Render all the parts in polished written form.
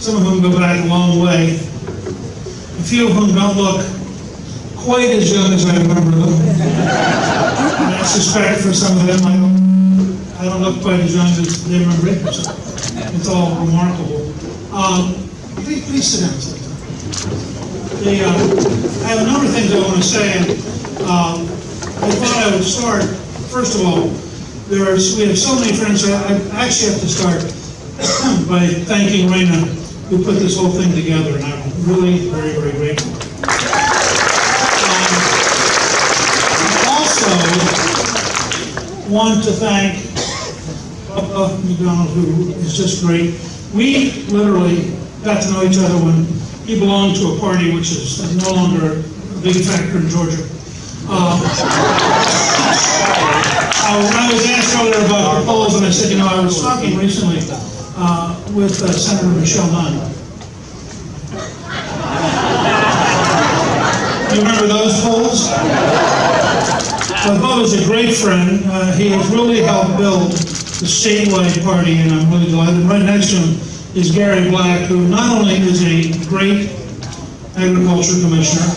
some of whom go back a long way. A few of whom don't look quite as young as I remember them. And I suspect for some of them, I don't look quite as young as they remember it. So it's all remarkable. Please sit down. I have a number of things I want to say. I thought I would start, first of all, we have so many friends, so I actually have to start by thanking Raina, who put this whole thing together, and I'm really very, very grateful. I also want to thank McDonald, who is just great. We literally got to know each other when he belonged to a party which is no longer a big factor in Georgia. When I was asked earlier about the polls, and I said, I was talking recently with Senator Michelle Nunn. You remember those polls? Bob is a great friend. He has really helped build the statewide party, and I'm really delighted. Right next to him is Gary Black, who not only is a great agriculture commissioner,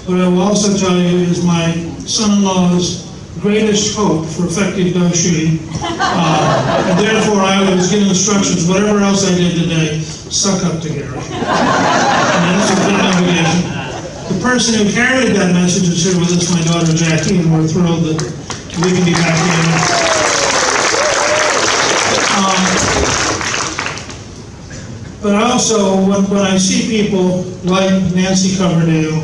but I will also tell you is my son-in-law's greatest hope for effective dove shooting. And therefore I was given instructions, whatever else I did today, suck up to Gary. And that's a good obligation. The person who carried that message is here with us, my daughter Jackie, and we're thrilled that we can be back together. But also, when I see people like Nancy Coverdale,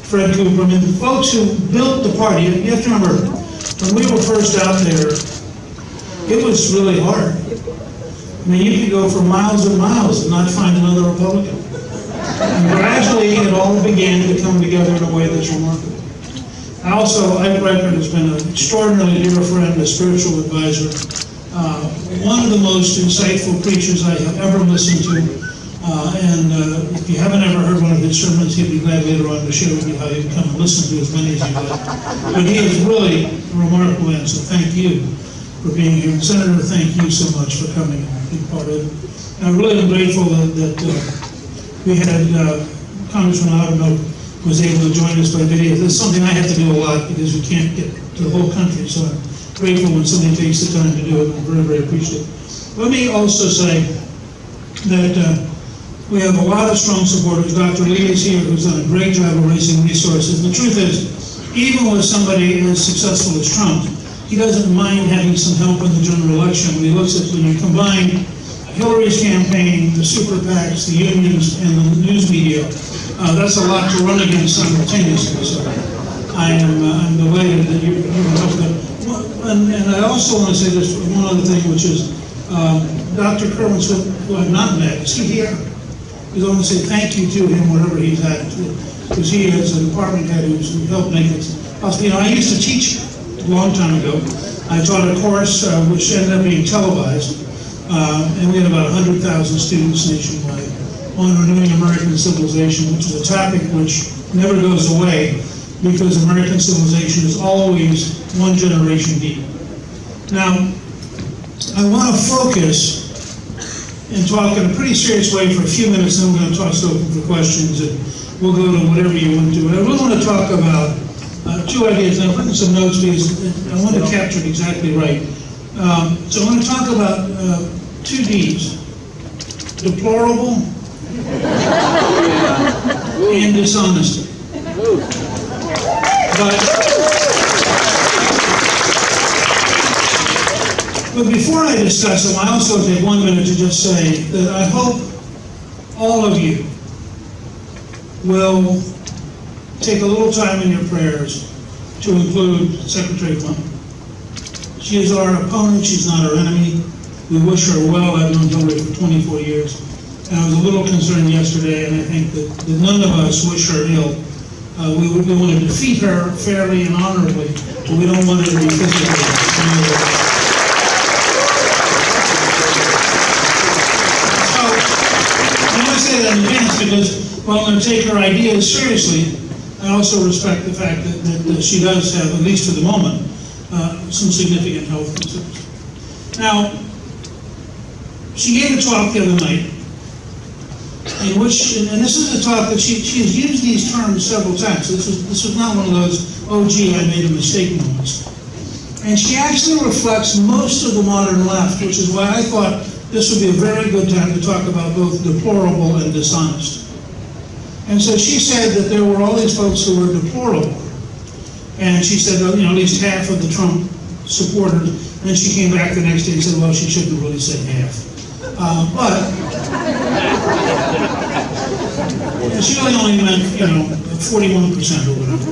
Fred Cooper, I mean, the folks who built the party, you have to remember, when we were first out there, it was really hard. I mean, you could go for miles and miles and not find another Republican. And gradually, it all began to come together in a way that's remarkable. Also, Ike Reichert has been an extraordinarily dear friend, a spiritual advisor. One of the most insightful preachers I have ever listened to, and if you haven't ever heard one of his sermons, he'd be glad later on to share with you how you can come and listen to as many as you like. But he is really a remarkable man, so thank you for being here. And Senator, thank you so much for coming and being part of it. And I really am grateful that we had Congressman Oudemont was able to join us by video. This is something I have to do a lot because we can't get to the whole country, so I'm grateful when somebody takes the time to do it. I'm very, very appreciative. Let me also say that we have a lot of strong supporters. Dr. Lee is here, who's done a great job of raising resources. The truth is, even with somebody as successful as Trump, he doesn't mind having some help in the general election. When he looks at, when you combine Hillary's campaign, the super PACs, the unions, and the news media, that's a lot to run against simultaneously. So I'm delighted that you help them. And I also want to say this one other thing, which is Dr. Kerwin Smith, who I've not met, is he here? I want to say thank you to him wherever he's at, because he is a department head who helped make it possible. I used to teach a long time ago. I taught a course which ended up being televised, and we had about 100,000 students nationwide on renewing American civilization, which is a topic which never goes away, because American civilization is always one generation deep. Now, I want to focus and talk in a pretty serious way for a few minutes, and then we're going to toss it open for questions, and we'll go to whatever you want to. But I really want to talk about two ideas, and I've written some notes because I want to capture it exactly right. So I want to talk about two Ds, deplorable and dishonesty. But before I discuss them, I also take 1 minute to just say that I hope all of you will take a little time in your prayers to include Secretary Clinton. She is our opponent, she's not our enemy. We wish her well. I've known Hillary for 24 years. And I was a little concerned yesterday, and I think that none of us wish her ill. We want to defeat her fairly and honorably, but we don't want her to be physically. I say that in advance because while I'm going to take her ideas seriously, I also respect the fact that she does have, at least for the moment, some significant health concerns. Now, she gave a talk the other night, in which, and this is a talk that she has used these terms several times. So this was not one of those, oh gee, I made a mistake moments. And she actually reflects most of the modern left, which is why I thought this would be a very good time to talk about both deplorable and dishonest. And so she said that there were all these folks who were deplorable. And she said, at least half of the Trump supporters. And then she came back the next day and said, well, she shouldn't have really said half. But she only meant, 41% or whatever.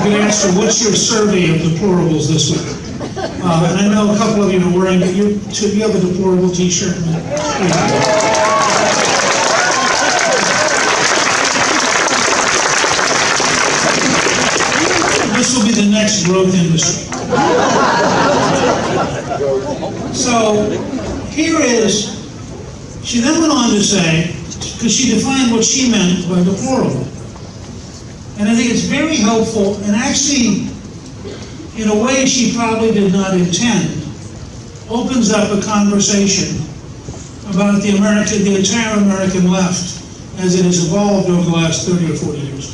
You can ask her, what's your survey of deplorables this week? And I know a couple of you are wearing it. You have a deplorable t-shirt. This will be the next growth industry. So here is, she then went on to say, because she defined what she meant by deplorable. And I think it's very helpful, and actually, in a way she probably did not intend, opens up a conversation about the entire American left as it has evolved over the last 30 or 40 years.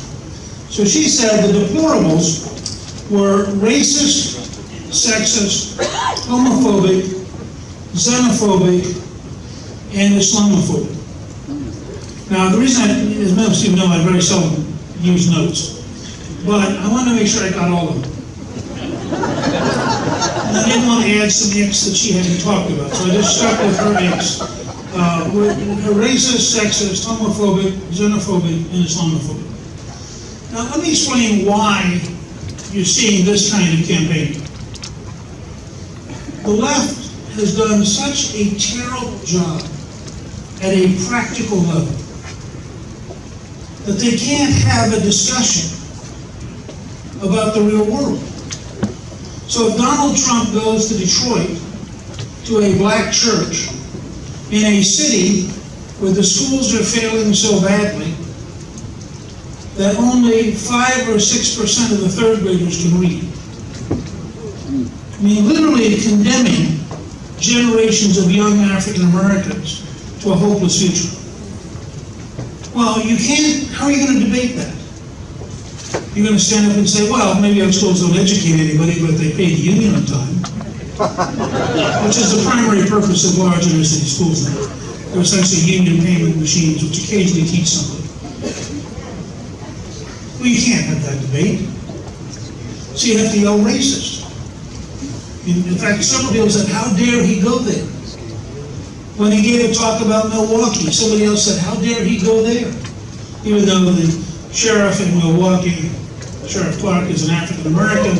So she said the deplorables were racist, sexist, homophobic, xenophobic, and Islamophobic. Now, the reason as most of you know, I very seldom use notes, but I want to make sure I got all of them. And I didn't want to add some X that she hadn't talked about, so I just stuck with her X. Her racist, sexist, homophobic, xenophobic, and Islamophobic. Now, let me explain why you're seeing this kind of campaign. The left has done such a terrible job at a practical level that they can't have a discussion about the real world. So if Donald Trump goes to Detroit to a black church in a city where the schools are failing so badly that only 5 or 6% of the third graders can read. I mean, literally condemning generations of young African Americans to a hopeless future. Well, you can't, how are you going to debate that? You're going to stand up and say, well, maybe our schools don't educate anybody, but they pay the union on time. Which is the primary purpose of large inner city schools now. They're essentially union payment machines which occasionally teach something. Well, you can't have that debate. So you have to yell racist. In fact, several people said, how dare he go there? When he gave a talk about Milwaukee, somebody else said, how dare he go there? Even though the sheriff in Milwaukee, Sheriff Clark, is an African American.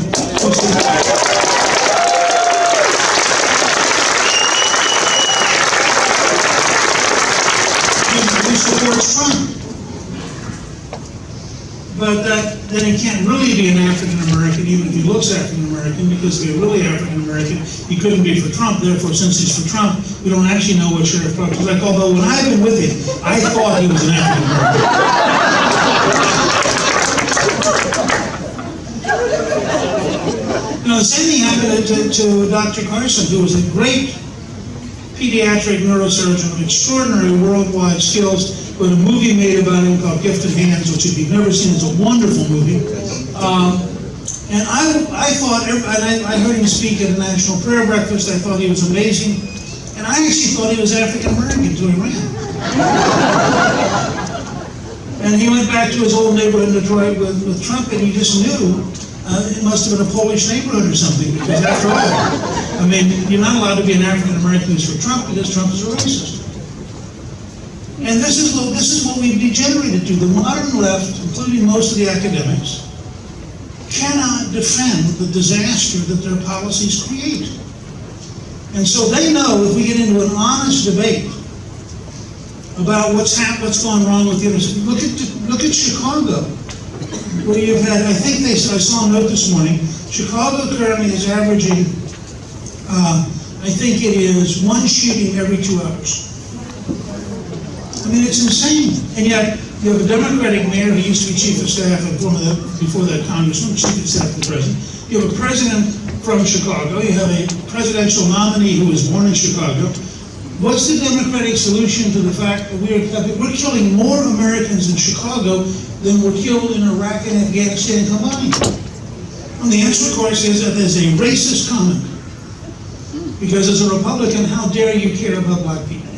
He supports Trump. But then he can't really be an African American, even if he looks African American, because if he's really African American, he couldn't be for Trump. Therefore, since he's for Trump, we don't actually know what Sheriff Clark is like. Although when I've been with him, I thought he was an African American. The same thing happened to Dr. Carson, who was a great pediatric neurosurgeon with extraordinary worldwide skills, with a movie made about him called Gifted Hands, which if you've never seen, is a wonderful movie. And I thought, I heard him speak at a National Prayer Breakfast. I thought he was amazing. And I actually thought he was African American until he ran. And he went back to his old neighborhood in Detroit with Trump, and he just knew it must have been a Polish neighborhood or something, because after all, I mean, you're not allowed to be an African American who's for Trump because Trump is a racist. And this is what we've degenerated to. The modern left, including most of the academics, cannot defend the disaster that their policies create. And so they know if we get into an honest debate about what's going wrong with the university. Look at Chicago, where you've had, I saw a note this morning, Chicago currently is averaging, I think it is 1 shooting every 2 hours. I mean, it's insane. And yet, you have a Democratic mayor who used to be chief of staff of before that congressman, chief of staff of the president. You have a president from Chicago. You have a presidential nominee who was born in Chicago. What's the Democratic solution to the fact that we're killing more Americans in Chicago than were killed in Iraq and Afghanistan combined? And the answer, of course, is that there's a racist comment. Because as a Republican, how dare you care about black people?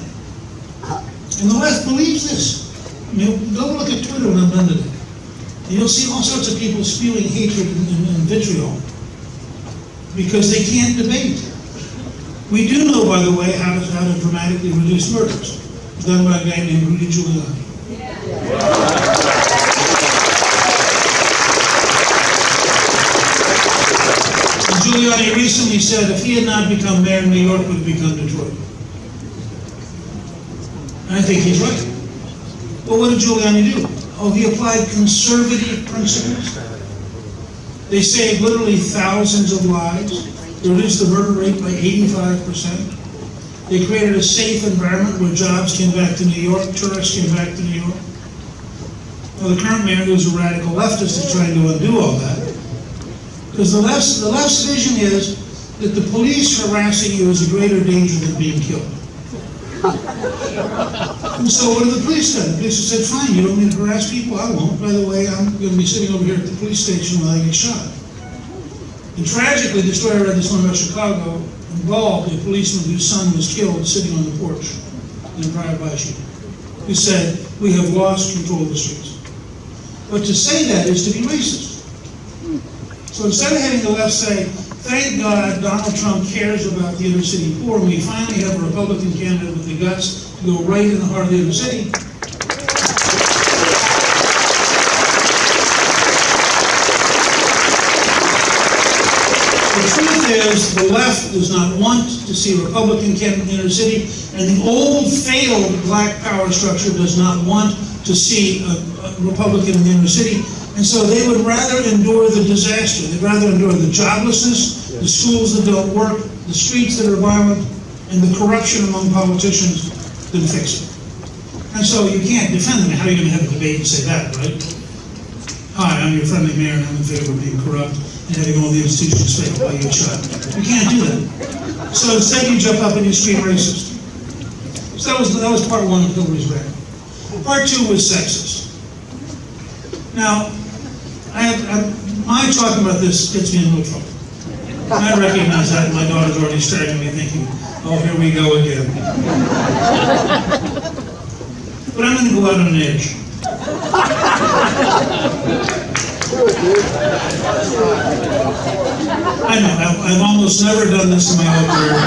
And the left believes this. I mean, go look at Twitter when I'm done today. And you'll see all sorts of people spewing hatred and vitriol because they can't debate. We do know, by the way, how to dramatically reduce murders. It's done by a guy named Rudy Giuliani. And Giuliani recently said if he had not become mayor of New York, would have become Detroit. And I think he's right. Well, what did Giuliani do? Oh, he applied conservative principles. They saved literally thousands of lives. They reduced the murder rate by 85%. They created a safe environment where jobs came back to New York, tourists came back to New York. Well, the current mayor, who's a radical leftist, is trying to undo all that. Because the left's vision is that the police harassing you is a greater danger than being killed. And so what have the police done? The police have said, fine, you don't need to harass people, I won't. By the way, I'm going to be sitting over here at the police station while I get shot. And tragically, the story I read this morning about Chicago involved a policeman whose son was killed sitting on the porch in a drive-by shooting, who said, we have lost control of the streets. But to say that is to be racist. So instead of having the left say, thank God Donald Trump cares about the inner city poor, we finally have a Republican candidate with the guts to go right in the heart of the inner city. The truth is, the left does not want to see a Republican candidate in the inner city, and the old, failed black power structure does not want to see a Republican in the inner city. And so they would rather endure the disaster. They'd rather endure the joblessness, the schools that don't work, the streets that are violent, and the corruption among politicians than fix it. And so you can't defend them. How are you going to have a debate and say that, right? Hi, I'm your friendly mayor, and I'm in favor of being corrupt and having all the institutions fail while you get shot. You can't do that. So instead you jump up and you scream racist. So that was part one of Hillary's rant. Part two was sexist. Now, my talking about this gets me in no trouble. I recognize that, and my daughter's already staring at me thinking, oh, here we go again. But I'm going to go out on an edge. I know, I've almost never done this in my whole career.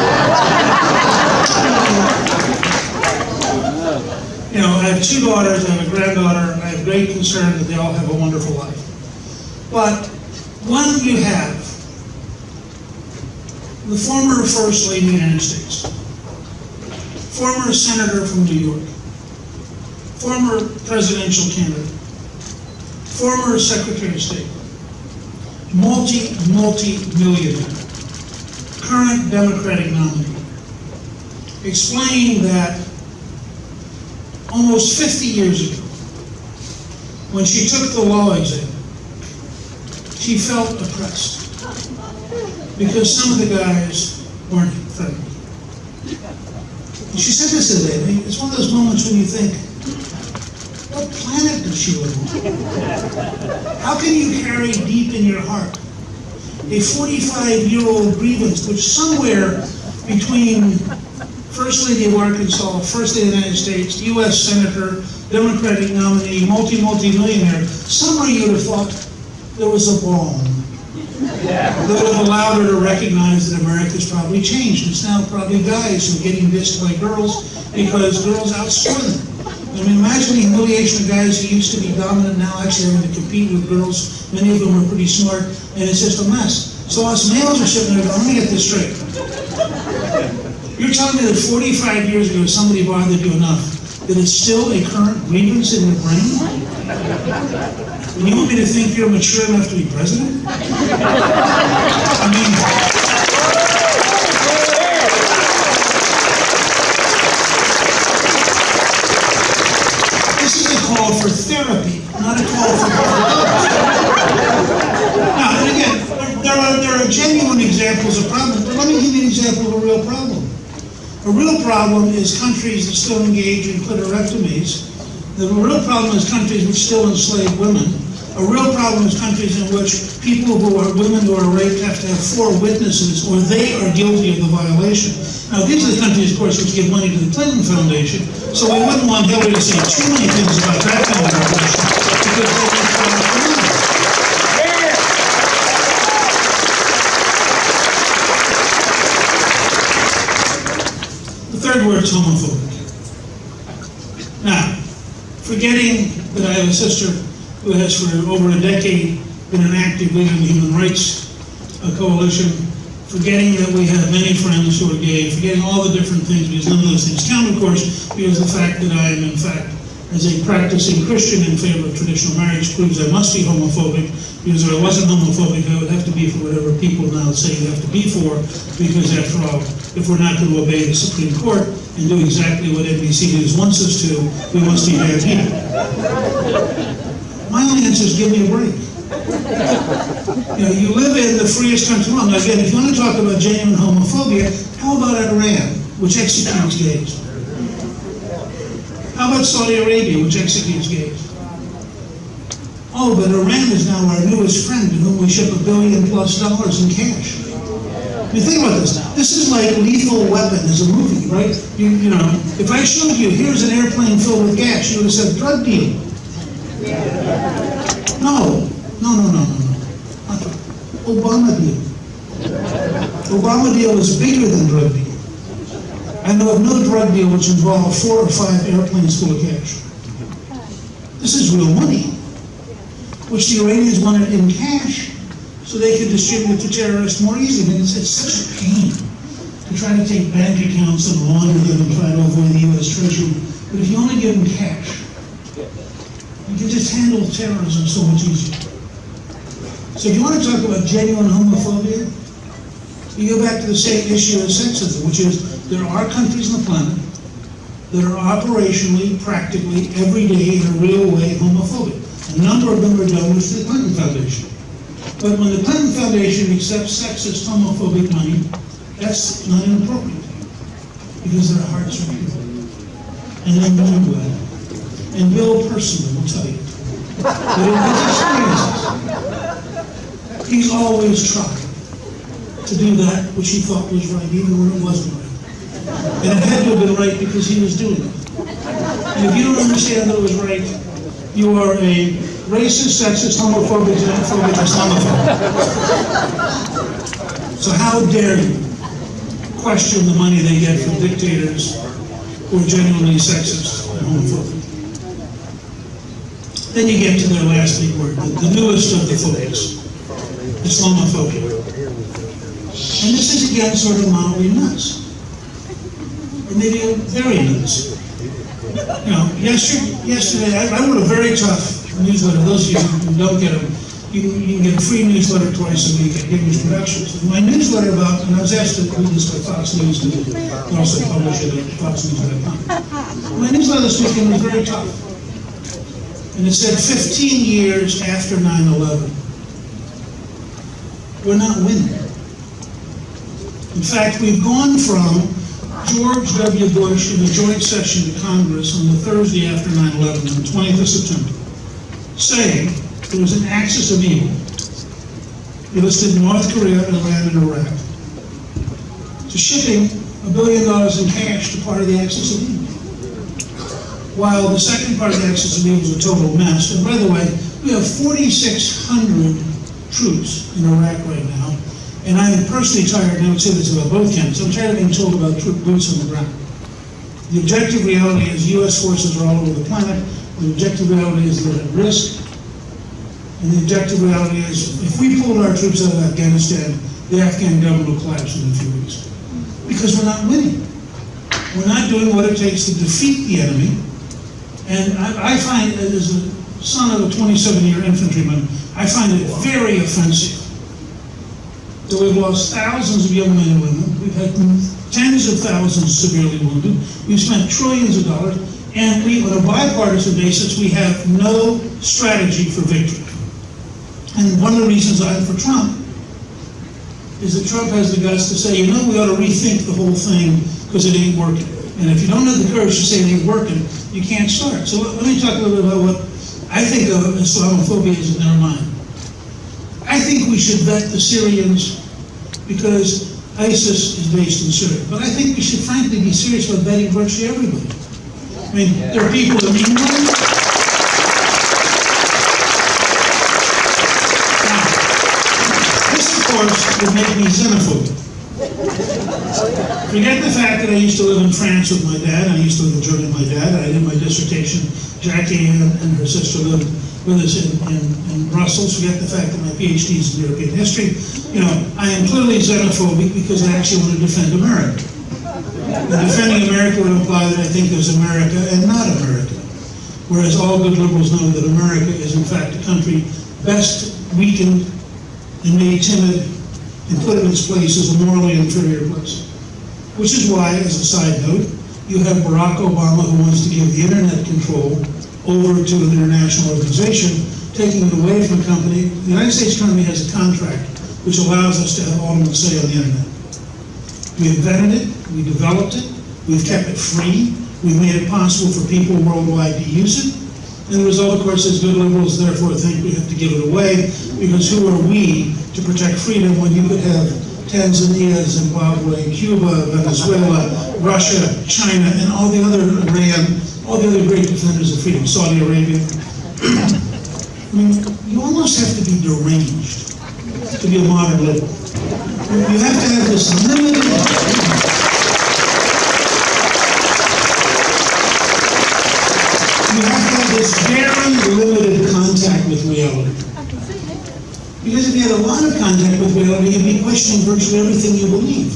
You know, I have two daughters, I have a granddaughter, and I have great concern that they all have a wonderful life. But when you have the former First Lady of the United States, former Senator from New York, former presidential candidate, former Secretary of State, multi-millionaire, current Democratic nominee, explained that almost 50 years ago, when she took the law exam, she felt oppressed because some of the guys weren't friendly. And she said this today. It's one of those moments when you think, what planet does she live on? How can you carry deep in your heart a 45-year-old grievance which somewhere between First Lady of Arkansas, First Lady of the United States, U.S. Senator, Democratic nominee, multi-millionaire, somewhere you would have thought there was a balm that would have allowed her to recognize that America's probably changed. It's now probably guys who are getting dissed by girls because girls outscore them. I mean, imagine the humiliation of guys who used to be dominant now actually having to compete with girls. Many of them are pretty smart, and it's just a mess. So us males are sitting there going, let me get this straight. You're telling me that 45 years ago somebody bothered you enough that it's still a current grievance in your brain? And you want me to think you're mature enough to be president? I mean, this is a call for therapy, not a call for politics. Now, and again, there are genuine examples of problems, but let me give you an example of a real problem. A real problem is countries that still engage in clitorectomies. The real problem is countries which still enslave women. A real problem is countries in which women who are raped have to have 4 witnesses or they are guilty of the violation. Now, these are the countries, of course, which give money to the Clinton Foundation, so we wouldn't want Hillary to say too many things about that kind of operation, because they would fall for money. The third word is homophobic. Now, forgetting that I have a sister who has for over a decade been an active leader in the Human Rights Coalition, forgetting that we have many friends who are gay, forgetting all the different things, because none of those things count, of course, because the fact that I am, in fact, as a practicing Christian in favor of traditional marriage proves I must be homophobic, because if I wasn't homophobic, I would have to be for whatever people now say you have to be for, because after all, if we're not going to obey the Supreme Court and do exactly what NBC News wants us to, we must be bad people. My only answer is give me a break. You live in the freest country in the world. Now again, if you want to talk about genuine homophobia, how about Iran, which executes gays? How about Saudi Arabia, which executes gays? Oh, but Iran is now our newest friend to whom we ship $1 billion+ in cash. I mean, think about this. This is like Lethal Weapon as a movie, right? You know, if I showed you, here's an airplane filled with gas, you would have said, drug deal. No. Obama deal. Obama deal is bigger than drug deal. I know of no drug deal which involved 4 or 5 airplanes full of cash. This is real money, which the Iranians wanted in cash so they could distribute to terrorists more easily. And it's such a pain to try to take bank accounts and launder them and try to avoid the U.S. Treasury. But if you only give them cash, you can just handle terrorism so much easier. So if you want to talk about genuine homophobia, you go back to the same issue as sexism, which is there are countries on the planet that are operationally, practically, every day, in a real way, homophobic. A number of them are donors to the Clinton Foundation. But when the Clinton Foundation accepts sexist, homophobic money, that's not inappropriate, because their hearts are pure. And they mean well. And Bill personally will tell you that in his experiences, he's always tried to do that which he thought was right, even when it wasn't right. And it had to have been right because he was doing it. And if you don't understand that it was right, you are a racist, sexist, homophobic, xenophobic, Islamophobic. So how dare you question the money they get from dictators who are genuinely sexist and homophobic? Then you get to their last big word, the newest of the phobias, Islamophobia. And this is again sort of mildly nuts, or maybe very nuts. You know, yesterday I wrote a very tough newsletter. Those of you who don't get them, you can get a free newsletter twice a week at Gingrich Productions. And my newsletter about, and I was asked to do this by Fox News, and also publish it at foxnews.com. My newsletter this weekend was very tough. And it said 15 years after 9/11, we're not winning. In fact, we've gone from George W. Bush in a joint session to Congress on the Thursday after 9/11, on the 20th of September, saying there was an axis of evil. He listed North Korea, Iran, and Iraq, to shipping $1 billion in cash to part of the axis of evil. While the second part of the axis of evil is a total mess. And by the way, we have 4,600 troops in Iraq right now. And I am personally tired, and I would say this about both camps, I'm tired of being told about troop boots on the ground. The objective reality is U.S. forces are all over the planet. The objective reality is they're at risk. And the objective reality is if we pulled our troops out of Afghanistan, the Afghan government will collapse in a few weeks. Because we're not winning. We're not doing what it takes to defeat the enemy. And I find, as a son of a 27-year infantryman, I find it very offensive that we've lost thousands of young men and women. We've had tens of thousands severely wounded. We've spent trillions of dollars. And we, on a bipartisan basis, we have no strategy for victory. And one of the reasons I'm for Trump is that Trump has the guts to say, you know, we ought to rethink the whole thing because it ain't working. And if you don't have the courage to say it ain't working, you can't start. So let me talk a little bit about what I think of Islamophobia is in their mind. I think we should vet the Syrians because ISIS is based in Syria. But I think we should frankly be serious about vetting virtually everybody. I mean, there are people in England. Now, this, of course, would make me xenophobic. Forget the fact that I used to live in France with my dad. I used to live in Germany with my dad. I did my dissertation. Jackie and her sister lived with us in Brussels. Forget the fact that my PhD is in European history. You know, I am clearly xenophobic because I actually want to defend America. And defending America would imply that I think there's America and not America. Whereas all good liberals know that America is in fact a country best weakened and made timid and put in its place as a morally inferior place. Which is why, as a side note, you have Barack Obama who wants to give the internet control over to an international organization, taking it away from a company. The United States company has a contract which allows us to have ultimate say on the internet. We invented it, we developed it, we've kept it free, we've made it possible for people worldwide to use it. And the result, of course, is good liberals therefore think we have to give it away, because who are we to protect freedom when you could have Tanzania, Zimbabwe, Cuba, Venezuela, Russia, China, and all the other great defenders of freedom, Saudi Arabia. I mean, you almost have to be deranged to be a modern liberal. You have to have this limited, very limited contact with reality. Because if you had a lot of contact with reality, you'd be questioning virtually everything you believe.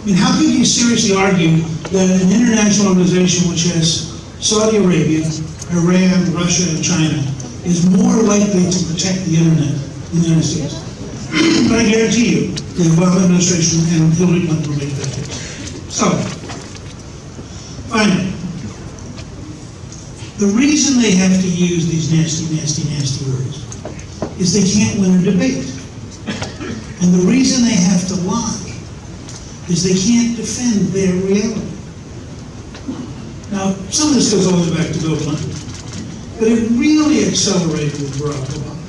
I mean, how could you seriously argue that an international organization which has Saudi Arabia, Iran, Russia, and China is more likely to protect the internet than the United States? But I guarantee you, the Obama administration and Hillary Clinton will make that case. So, finally, the reason they have to use these nasty, nasty, nasty words is they can't win a debate. And the reason they have to lie is they can't defend their reality. Now, some of this goes all the way back to Bill Clinton, but it really accelerated with Barack Obama.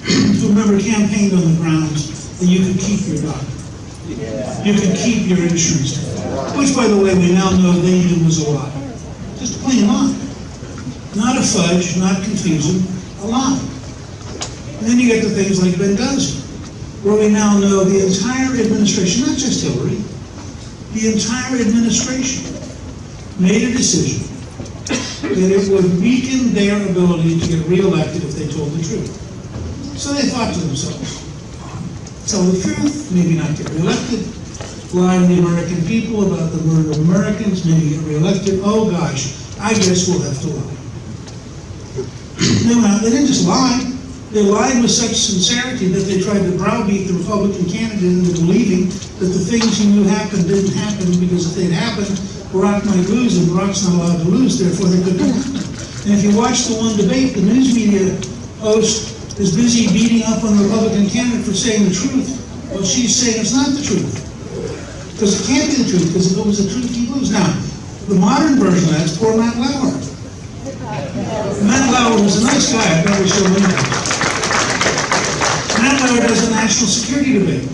Who, remember, campaigned on the grounds that you could keep your doctor. You could keep your insurance, which, by the way, we now know they knew was a lie. Just a plain lie. Not a fudge, not confusing, a lie. And then you get to things like Benghazi, where we now know the entire administration, not just Hillary, the entire administration made a decision that it would weaken their ability to get reelected if they told the truth. So they thought to themselves, tell the truth, maybe not get reelected, lie to the American people about the murder of Americans, maybe get reelected, oh gosh, I guess we'll have to lie. They didn't just lie. They lied with such sincerity that they tried to browbeat the Republican candidate into believing that the things he knew happened didn't happen, because if they'd happened, Barack might lose, and Barack's not allowed to lose, therefore they couldn't happen. And if you watch the one debate, the news media host is busy beating up on the Republican candidate for saying the truth. Well, she's saying it's not the truth. Because it can't be the truth, because if it was the truth, he'd lose. Now, the modern version of that is poor Matt Lauer. Matt Lauer was a nice guy, I've never shown him that. Matt Lauer does a national security debate.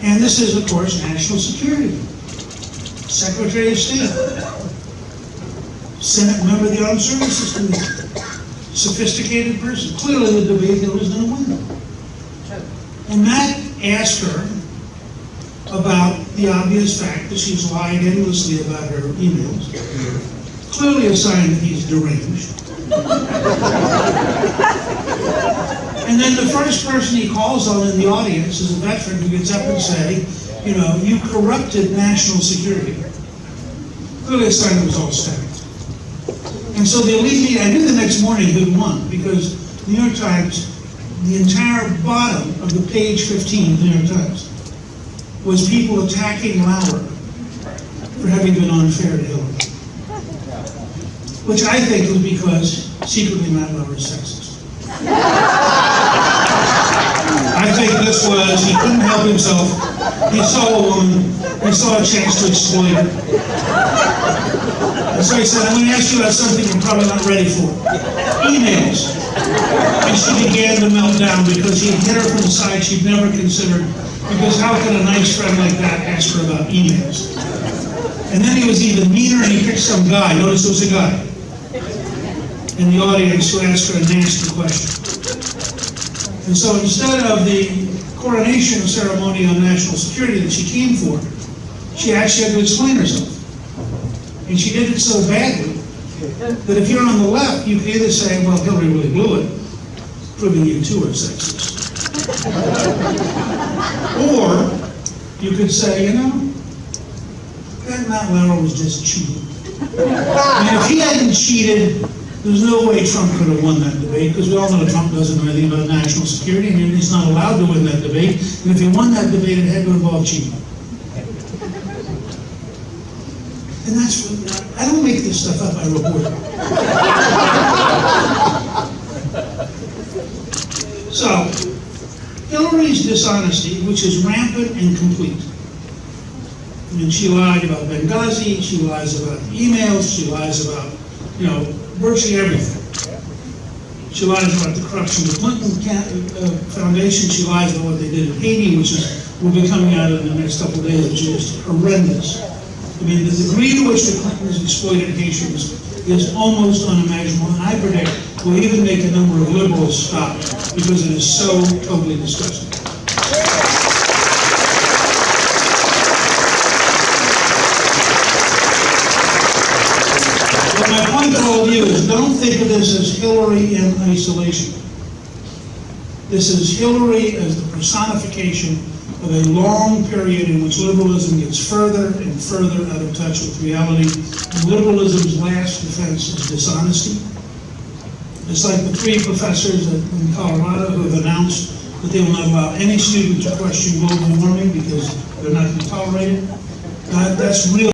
And this is, of course, national security. Secretary of State. Senate member of the Armed Services Committee. Sophisticated person. Clearly the debate Hillary's going to win. And Matt asked her about the obvious fact that she's lied endlessly about her emails. Clearly a sign that he's deranged. And then the first person he calls on in the audience is a veteran who gets up and say, you know, you corrupted national security. Clearly a sign it was all stacked. And so the elite media, I knew the next morning who'd won, because the New York Times, the entire bottom of the page 15 of the New York Times was people attacking Lauer for having been unfair to Hillary. Which I think was because secretly Matt Lauer is sexist. I think this was, he couldn't help himself. He saw a woman, he saw a chance to exploit her. And so he said, I'm going to ask you about something you're probably not ready for. Emails. And she began to melt down because he hit her from the side she'd never considered. Because how could a nice friend like that ask her about emails? And then he was even meaner and he picked some guy, notice it was a guy, in the audience who asked her a nasty question. And so instead of the coronation ceremony on national security that she came for, she actually had to explain herself. And she did it so badly that if you're on the left, you can either say, well, Hillary really blew it, proving you too are sexist. Or you could say, you know, that Matt Lauer was just cheating. I mean, if he hadn't cheated, there's no way Trump could have won that debate, because we all know Trump doesn't know anything about national security, and he's not allowed to win that debate. And if he won that debate, it had to involve cheating. And that's what, I don't make this stuff up, I report it. So, Hillary's dishonesty, which is rampant and complete. I mean, she lied about Benghazi, she lies about emails, she lies about, you know, virtually everything. She lies about the corruption of the Clinton Foundation, she lies about what they did in Haiti, which will be coming out in the next couple of days, which is just horrendous. I mean, the degree to which the Clintons exploited Haitians is almost unimaginable, and I predict will even make a number of liberals stop because it is so totally disgusting. But my point to all of you is, don't think of this as Hillary in isolation. This is Hillary as the personification of a long period in which liberalism gets further and further out of touch with reality. And liberalism's last defense is dishonesty. It's like the 3 professors in Colorado who have announced that they will not allow any student to question global warming because they're not going to tolerate it. That's real.